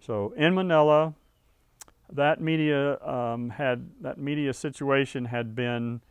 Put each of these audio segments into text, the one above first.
So in Manila, that media situation had been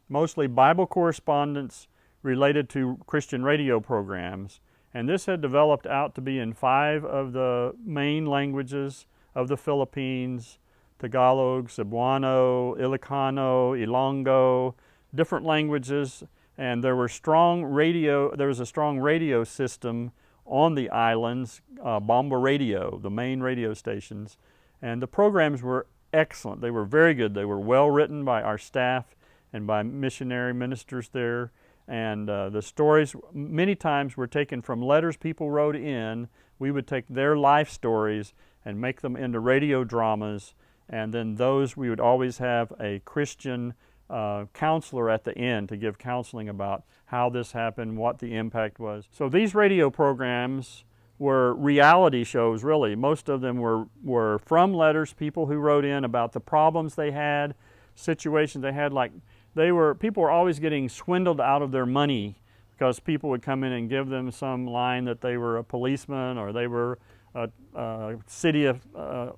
mostly Bible correspondence related to Christian radio programs, and this had developed out to be in 5 of the main languages of the Philippines: Tagalog, Cebuano, Ilocano, Ilonggo, different languages, and there was a strong radio system on the islands, Bomba Radio, the main radio stations, and the programs were excellent. They were very good. They were well written by our staff and by missionary ministers there, and the stories many times were taken from letters people wrote in. We would take their life stories and make them into radio dramas, and then those we would always have a Christian counselor at the end to give counseling about how this happened, what the impact was. So these radio programs were reality shows, really. Most of them were from letters, people who wrote in about the problems they had, situations they had. Like people were always getting swindled out of their money because people would come in and give them some line that they were a policeman or they were a city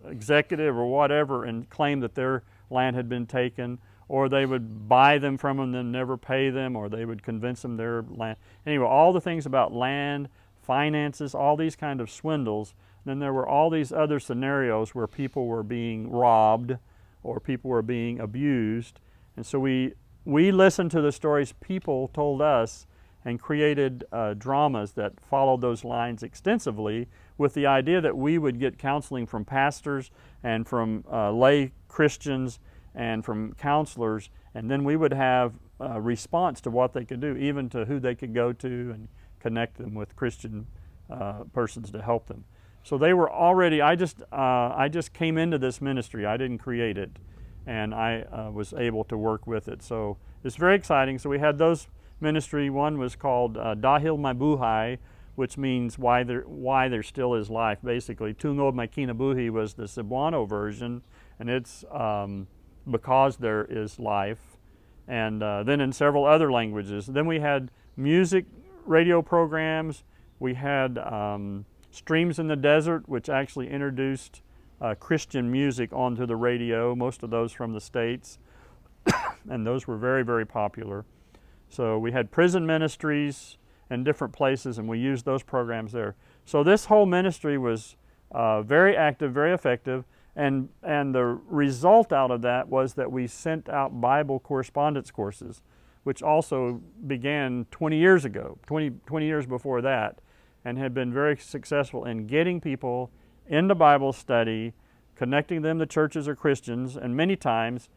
executive or whatever, and claim that their land had been taken, or they would buy them from them and then never pay them, or they would convince them their land. Anyway, all the things about land, finances, all these kind of swindles. Then there were all these other scenarios where people were being robbed or people were being abused. And so we listened to the stories people told us and created dramas that followed those lines extensively, with the idea that we would get counseling from pastors and from lay Christians and from counselors, and then we would have a response to what they could do, even to who they could go to and connect them with Christian persons to help them. So they were already, I just came into this ministry. I didn't create it, and I was able to work with it. So it's very exciting. So we had those ministry. One was called Dahil Mabuhay, which means why there still is life, basically. Tungo May Kinabuhi was the Cebuano version, and it's because there is life. And then in several other languages. Then we had music radio programs. We had Streams in the Desert, which actually introduced Christian music onto the radio, most of those from the States, and those were very, very popular. So we had prison ministries in different places, and we used those programs there. So this whole ministry was very active, very effective, and the result out of that was that we sent out Bible correspondence courses, which also began 20 years ago, 20 years before that, and had been very successful in getting people into Bible study, connecting them to churches or Christians, and many times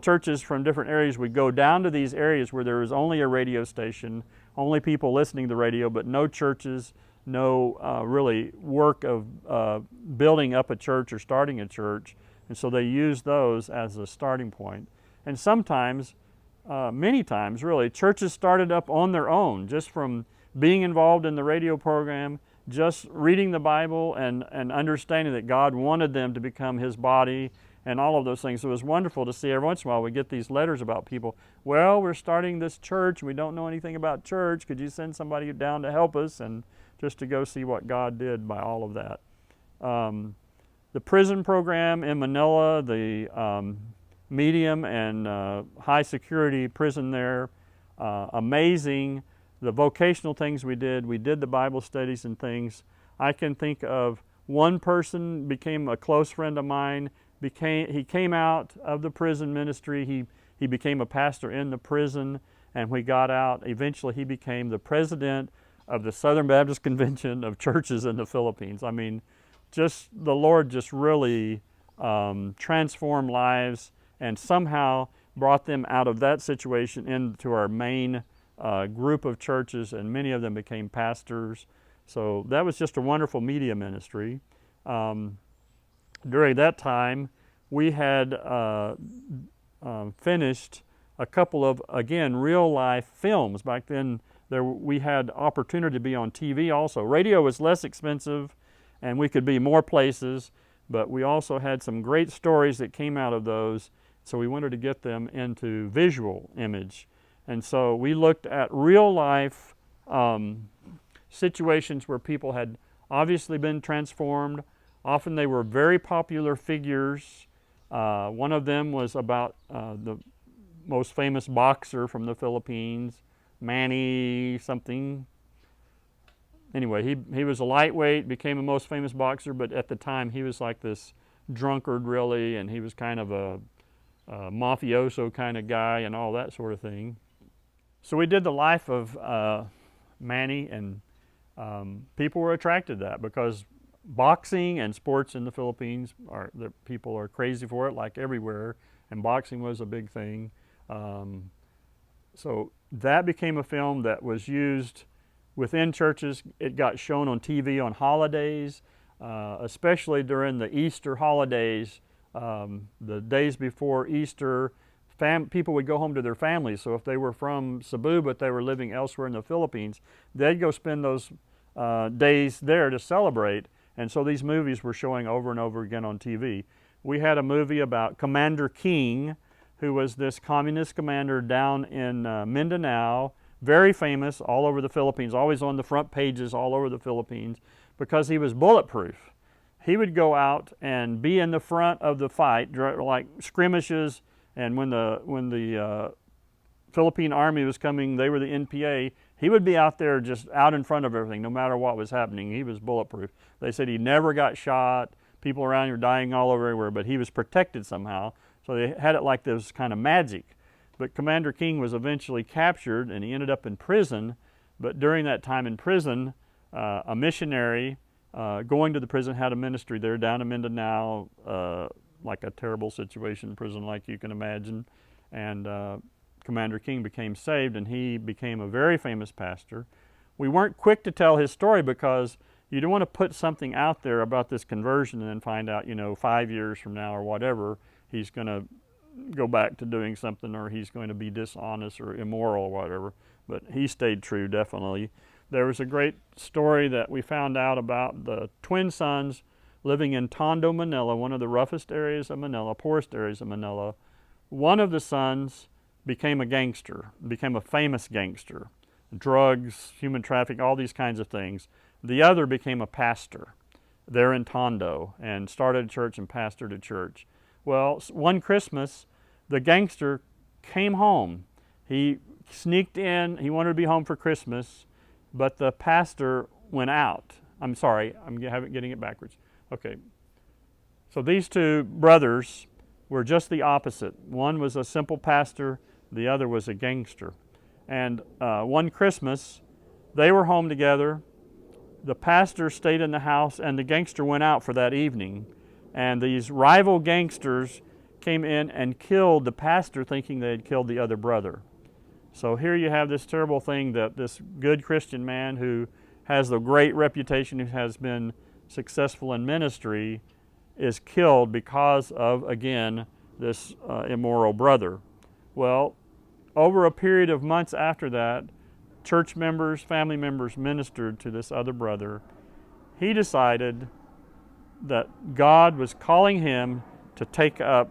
churches from different areas would go down to these areas where there was only a radio station, only people listening to the radio, but no churches, no really work of building up a church or starting a church. And so they used those as a starting point. And sometimes, many times really, churches started up on their own, just from being involved in the radio program, just reading the Bible and understanding that God wanted them to become His body and all of those things. So it was wonderful to see every once in a while we get these letters about people, well, we're starting this church, we don't know anything about church, could you send somebody down to help us, and just to go see what God did by all of that. The prison program in Manila, the medium and high security prison there, amazing. The vocational things we did the Bible studies and things. I can think of one person became a close friend of mine. He came out of the prison ministry. He became a pastor in the prison, and when he got out, eventually he became the president of the Southern Baptist Convention of Churches in the Philippines. I mean, just the Lord just really transformed lives and somehow brought them out of that situation into our main group of churches, and many of them became pastors. So that was just a wonderful media ministry. During that time, we had finished a couple of, again, real-life films. Back then, we had opportunity to be on TV also. Radio was less expensive, and we could be more places, but we also had some great stories that came out of those, so we wanted to get them into visual image. And so we looked at real-life situations where people had obviously been transformed. Often they were very popular figures. One of them was about the most famous boxer from the Philippines, Manny something. Anyway, he was a lightweight, became a most famous boxer, but at the time he was like this drunkard really, and he was kind of a mafioso kind of guy and all that sort of thing. So we did the life of Manny, and people were attracted to that because boxing and sports in the Philippines the people are crazy for it, like everywhere, and boxing was a big thing. So that became a film that was used within churches. It got shown on TV on holidays, especially during the Easter holidays, the days before Easter. People would go home to their families. So if they were from Cebu but they were living elsewhere in the Philippines, they'd go spend those days there to celebrate. And so these movies were showing over and over again on TV. We had a movie about Commander King, who was this communist commander down in Mindanao, very famous all over the Philippines, always on the front pages all over the Philippines, because he was bulletproof. He would go out and be in the front of the fight, like skirmishes, and when the Philippine Army was coming, they were the NPA, he would be out there just out in front of everything, no matter what was happening. He was bulletproof. They said he never got shot. People around here dying all over everywhere, but he was protected somehow. So they had it like this kind of magic. But Commander King was eventually captured, and he ended up in prison. But during that time in prison, a missionary going to the prison had a ministry there down in Mindanao, like a terrible situation in prison like you can imagine. And Commander King became saved, and he became a very famous pastor. We weren't quick to tell his story because you don't want to put something out there about this conversion and then find out, 5 years from now or whatever, he's going to go back to doing something, or he's going to be dishonest or immoral or whatever. But he stayed true, definitely. There was a great story that we found out about the twin sons living in Tondo, Manila, one of the roughest areas of Manila, poorest areas of Manila. One of the sons became a gangster, became a famous gangster. Drugs, human trafficking, all these kinds of things. The other became a pastor there in Tondo and started a church and pastored a church. Well, one Christmas, the gangster came home. He sneaked in. He wanted to be home for Christmas, but the pastor went out. I'm sorry, I'm getting it backwards. Okay. So these two brothers were just the opposite. One was a simple pastor. The other was a gangster. And one Christmas, they were home together. The pastor stayed in the house, and the gangster went out for that evening. And these rival gangsters came in and killed the pastor, thinking they had killed the other brother. So here you have this terrible thing that this good Christian man who has the great reputation, who has been successful in ministry, is killed because of, again, this immoral brother. Well, over a period of months after that, church members, family members ministered to this other brother. He decided that God was calling him to take up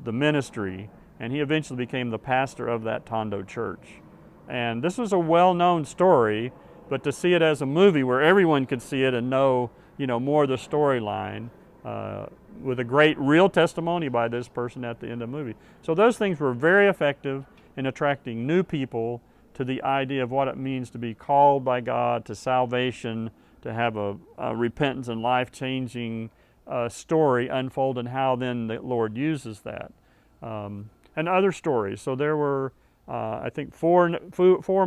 the ministry, and he eventually became the pastor of that Tondo church. And this was a well-known story, but to see it as a movie where everyone could see it and know, more of the storyline, with a great real testimony by this person at the end of the movie. So those things were very effective in attracting new people to the idea of what it means to be called by God to salvation, to have a repentance and life-changing story unfold, and how then the Lord uses that. And other stories. So there were, I think, four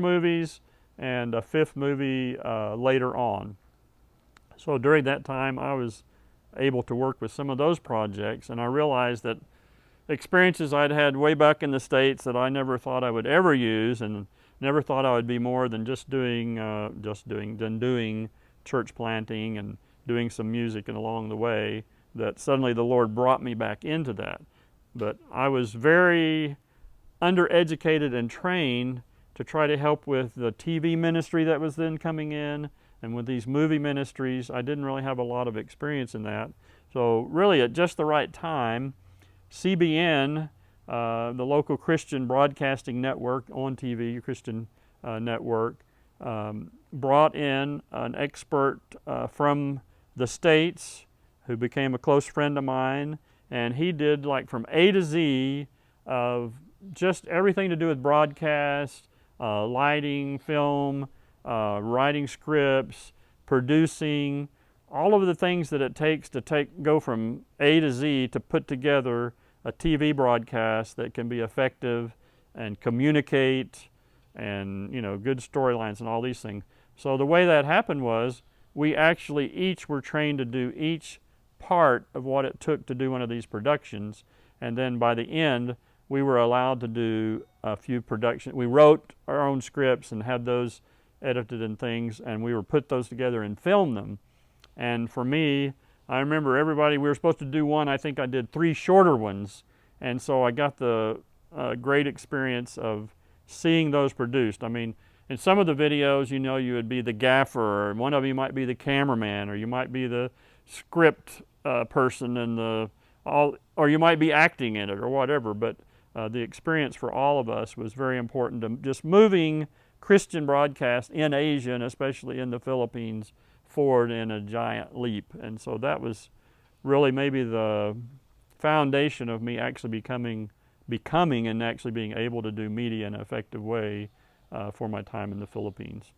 movies and a fifth movie later on. So during that time, I was able to work with some of those projects, and I realized that experiences I'd had way back in the States that I never thought I would ever use, and never thought I would be more than doing church planting and doing some music and along the way, that suddenly the Lord brought me back into that. But I was very undereducated and trained to try to help with the TV ministry that was then coming in, and with these movie ministries. I didn't really have a lot of experience in that. So really at just the right time, CBN, the local Christian broadcasting network on TV, Christian network, brought in an expert from the States who became a close friend of mine, and he did like from A to Z of just everything to do with broadcast, lighting, film, writing scripts, producing, all of the things that it takes to go from A to Z to put together a TV broadcast that can be effective and communicate and, you know, good storylines and all these things. So the way that happened was we actually each were trained to do each part of what it took to do one of these productions, and then by the end we were allowed to do a few productions. We wrote our own scripts and had those edited and things, and we were put those together and film them. And for me, I remember everybody, we were supposed to do one, I think I did 3 shorter ones, and so I got the great experience of seeing those produced. I mean, in some of the videos, you know, you would be the gaffer, or one of you might be the cameraman, or you might be the script person and or you might be acting in it or whatever, but the experience for all of us was very important to just moving Christian broadcast in Asia and especially in the Philippines forward in a giant leap. And so that was really maybe the foundation of me actually becoming and actually being able to do media in an effective way for my time in the Philippines.